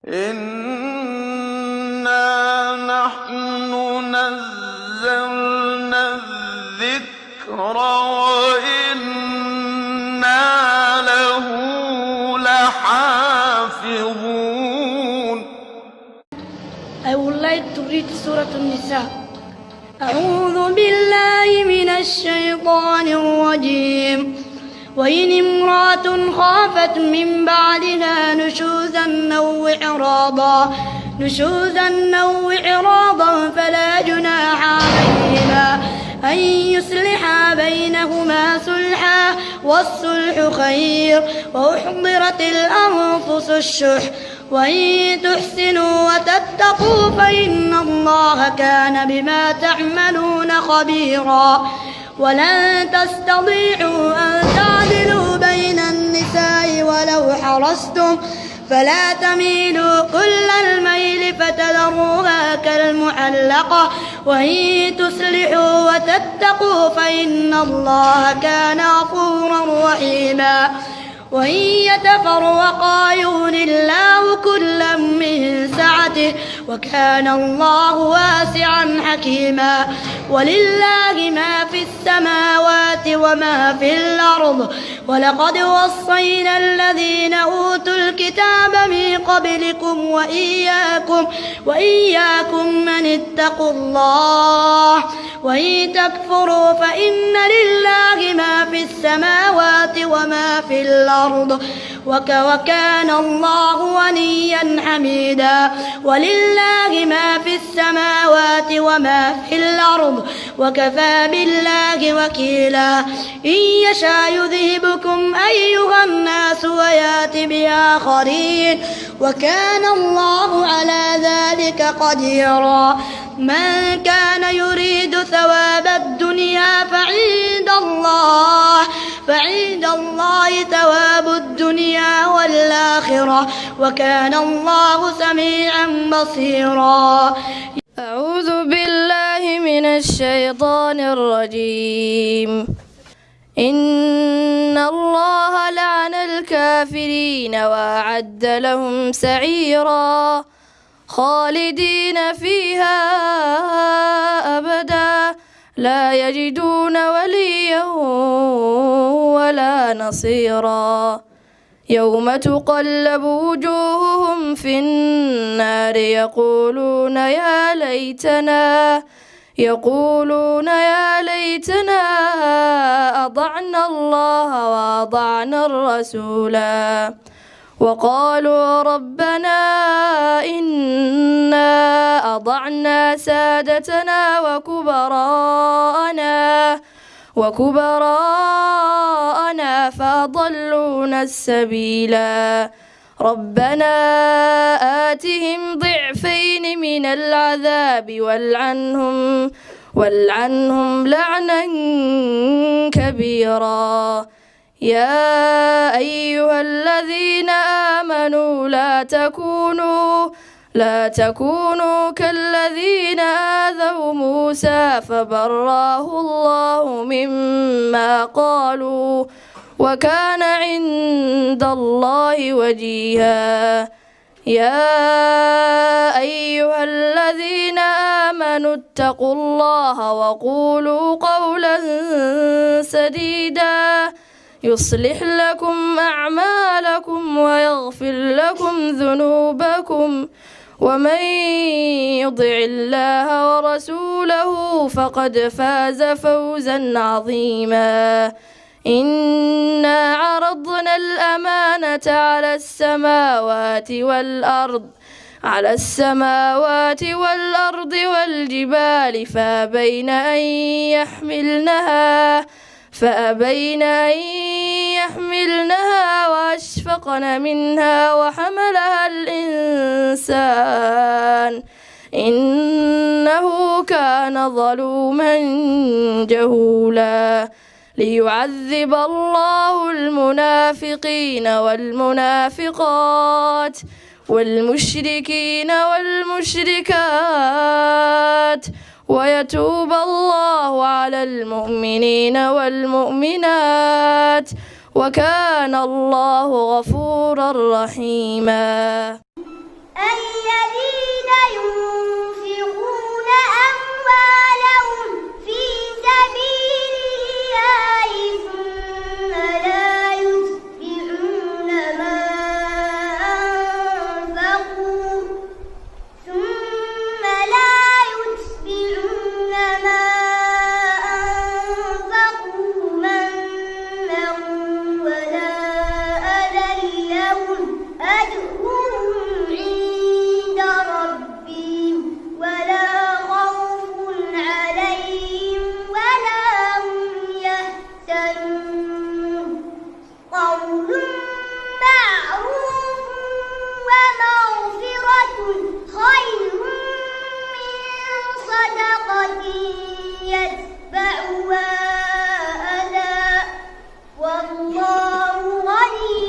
إِنَّا نَحْنُ نَزَّلْنَا الذِّكْرَ وَإِنَّا لَهُ لَحَافِظُونَ. I would like to read Surah An-Nisa. أعوذ بالله من الشيطان الرجيم. وإن امرأة خافت من بعدها نشوزا أو إعراضا فلا جناح عليهما أن يصلحا بينهما صلحا والصلح خير وأحضرت الأنفس الشح وإن تحسنوا وتتقوا فإن الله كان بما تعملون خبيرا. ولن تستطيعوا أن تعدلوا بين النساء ولو حرصتم فلا تميلوا كل الميل فتذروها كالمعلقة وإن تصلحوا وتتقوا فإن الله كان غفورا رحيما. وإن يتفرقا يغن الله كلا من سعته وكان الله واسعا حكيما. ولله ما في السماوات وما في الأرض ولقد وصينا الذين أوتوا الكتاب من قبلكم وإياكم من اتقوا الله. وإن تكفروا فإن لله ما في السماوات وما في الأرض وكان الله غنيا حميدا. ولله ما في السماوات وما في الأرض وكفى بالله وكيلا. إن يشاء يذهبكم أيها الناس ويأتي بآخرين وكان الله على ذلك قديرا. من كان يريد ثواب الدنيا فعند الله ثواب الدنيا والآخرة وكان الله سميعا بصيرا. أعوذ بالله من الشيطان الرجيم. إن الله لعن الكافرين وأعد لهم سعيرا خالدين فيها أبدا لا يجدون وليا ولا نصيرا. يوم تقلب وجوههم في النار يقولون يا ليتنا أطعنا الله وأطعنا الرسولا. وقالوا ربنا إنا أطعنا سادتنا وكبراءنا فأضلونا السبيلا. ربنا آتهم ضعفين من العذاب والعنهم لعنا كبيرا. يا أيها الذين آمنوا لا تكونوا كالذين آذوا موسى فبرأه الله مما قالوا وكان عند الله وجيها. يا أيها الذين آمنوا اتقوا الله وقولوا قولا سديدا يصلح لكم أعمالكم ويغفر لكم ذنوبكم ومن يطع الله ورسوله فقد فاز فوزا عظيما. إنا عرضنا الأمانة على السماوات والأرض والجبال فأبين أن يحملنها وأشفقن منها وحملها الإنسان إنه كان ظلوما جهولا. ليعذب الله المنافقين والمنافقات والمشركين والمشركات ويتوب الله على المؤمنين والمؤمنات وكان الله غفورا رحيما. الذين ينفقون أموالهم في سبيل الله ثم لا يتبعون ما أنفقوا منا ولا أذى لهم أجرهم عند ربهم ولا خوف عليهم ولا هم يحزنون قول معروف ومغفرة خير من صدقة يتبعها أذى والله غني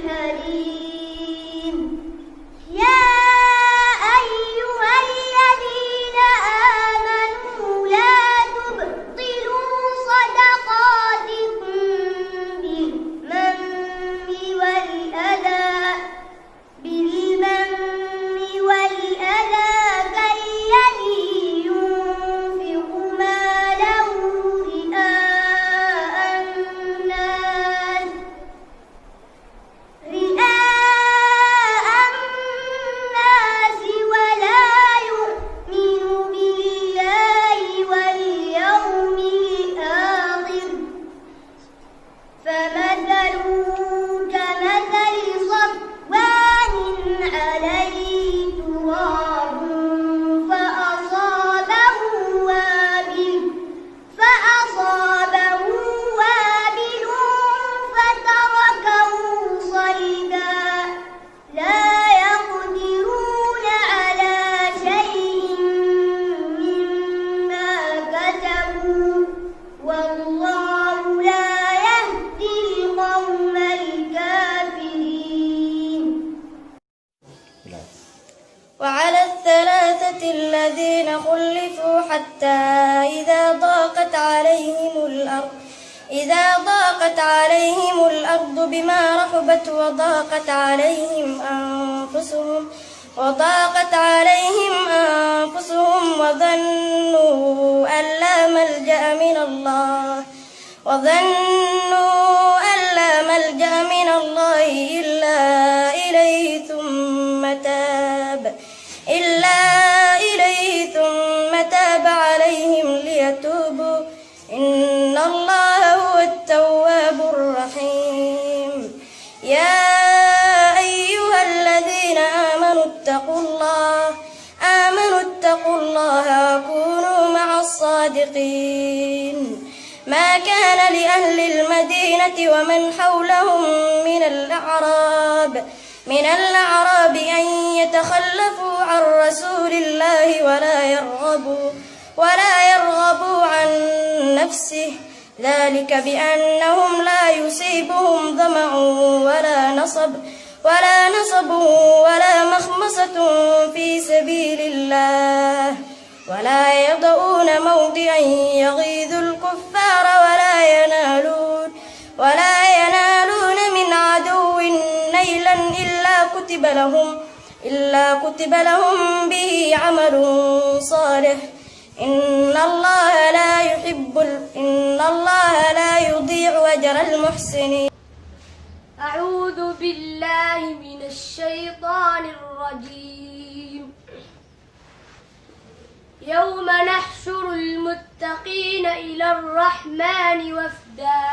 حليم يا أيها الذين آمنوا لا تبطلوا صدقاتكم بالمن والأذى كالذي ينفق ماله رئاء الناس ولا يؤمن بالله واليوم الآخر فمثله كمثل صفوان عليه تراب فأصابه وابل فتركه صلدا لا يقدرون على شيء مما كسبوا والله لا يهدي القوم الكافرين. وعلى الثلاثة الذين خلفوا حتى إذا ضاقت عليهم الأرض بما رحبت وضاقت عليهم أنفسهم وظنوا أن لا ملجأ من الله إلا إليه ثم تاب عليهم ليتوبوا إن الله هو التواب الرحيم. يا أيها الذين آمنوا اتقوا الله وكونوا مع الصادقين. ما كان لأهل المدينة ومن حولهم من الأعراب أن يتخلفوا عن رسول الله ولا يرغبوا عن نفسه ذلك بأنهم لا يصيبهم ظمأ ولا نصب ولا مخمصة في سبيل الله ولا يطؤون موضعا يغيظ الكفار ولا ينالون من عدو نيلا إلا كتب لهم به عمل صالح إن الله لا يضيع أجر المحسنين. أعوذ بالله من الشيطان الرجيم. يوم نحشر المتقين إلى الرحمن وفدا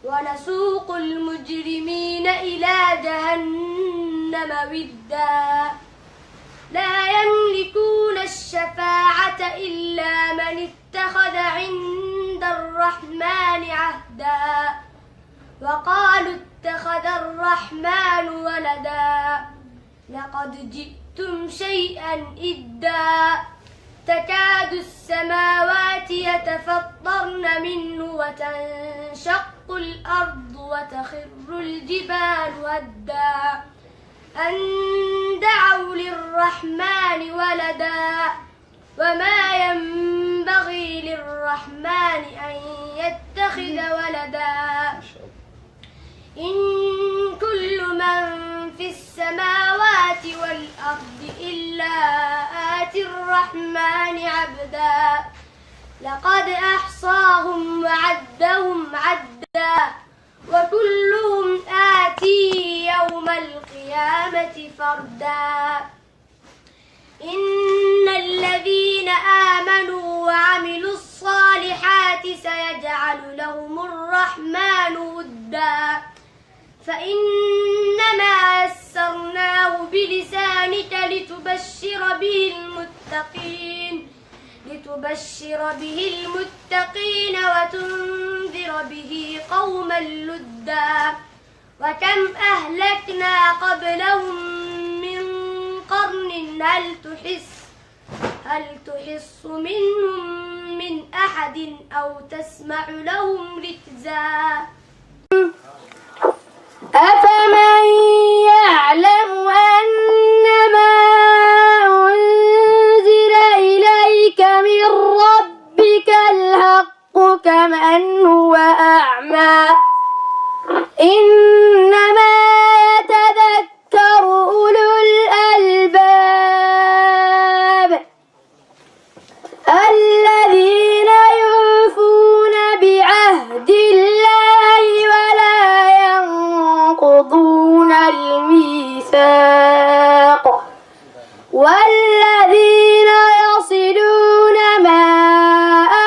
ونسوق المجرمين إلى جهنم ودا لا يملكون الشفاعة إلا من اتخذ عند الرحمن عهدا وقالوا اتخذ الرحمن ولدا لقد جئتم شيئا إدا تكاد السماوات يتفطرن منه وتنشق الأرض وتخر الجبال هدا أن دعوا للرحمن ولدا وما ينبغي للرحمن أن يتخذ ولدا إن كل من في الأرض إلا آتي الرحمن عبدا لقد أحصاهم وعدهم عدا وكلهم آتيه يوم القيامة فردا إن الذين آمنوا وعملوا الصالحات سيجعل لهم الرحمن ودا فإنما يسرناه بلسانك لتبشر به المتقين وتنذر به قوما لدا وكم أهلكنا قبلهم من قرن هل تحس منهم من أحد أو تسمع لهم ركزا أفمن يعلم أنما أنزل إليك من ربك الحق كمن هو أعمى إنما يتذكر أولو الألباب الذين يوفون بعهد الله ولا ينقضون الميثاق والذين يصلون ما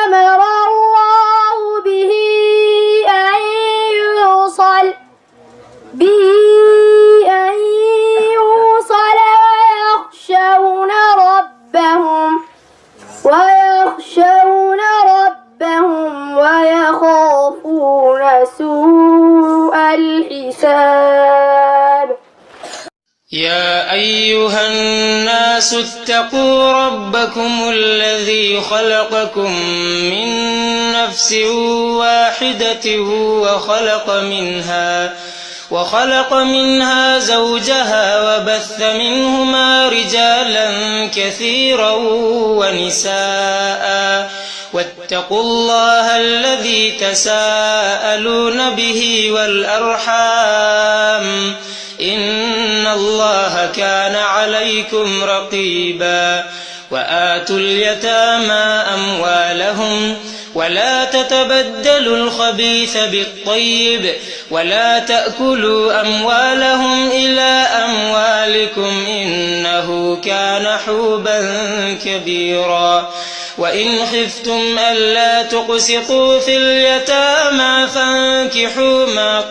أمر الله به أن يوصل ويخشون ربهم ويخافون سوء الحساب يا أيها الناس اتقوا ربكم الذي خلقكم من نفس واحدة وخلق منها زوجها وبث منهما رجالا كثيرا ونساء واتقوا الله الذي تساءلون به والأرحام إن الله كان عليكم رقيبا وآتوا اليتامى أموالهم ولا تتبدلوا الخبيث بالطيب ولا تأكلوا أموالهم إلى أموالكم إنه كان حوبا كبيرا وإن خفتم ألا تقسطوا في اليتامى فانكحوا ما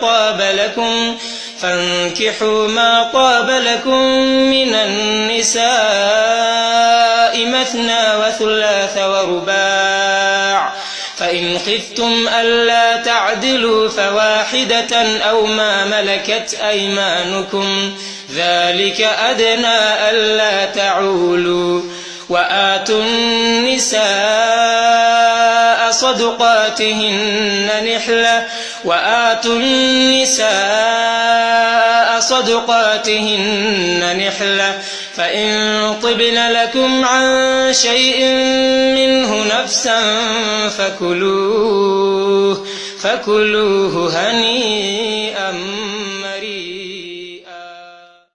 طاب لكم من النساء مثنى وثلاث ورباع فإن خفتم ألا تعدلوا فواحدة أو ما ملكت أيمانكم ذلك أدنى ألا تعولوا وآتوا النساء صدقاتهن نحلة فإن طبن لكم عن شيء منه نفسا فكلوه هنيئا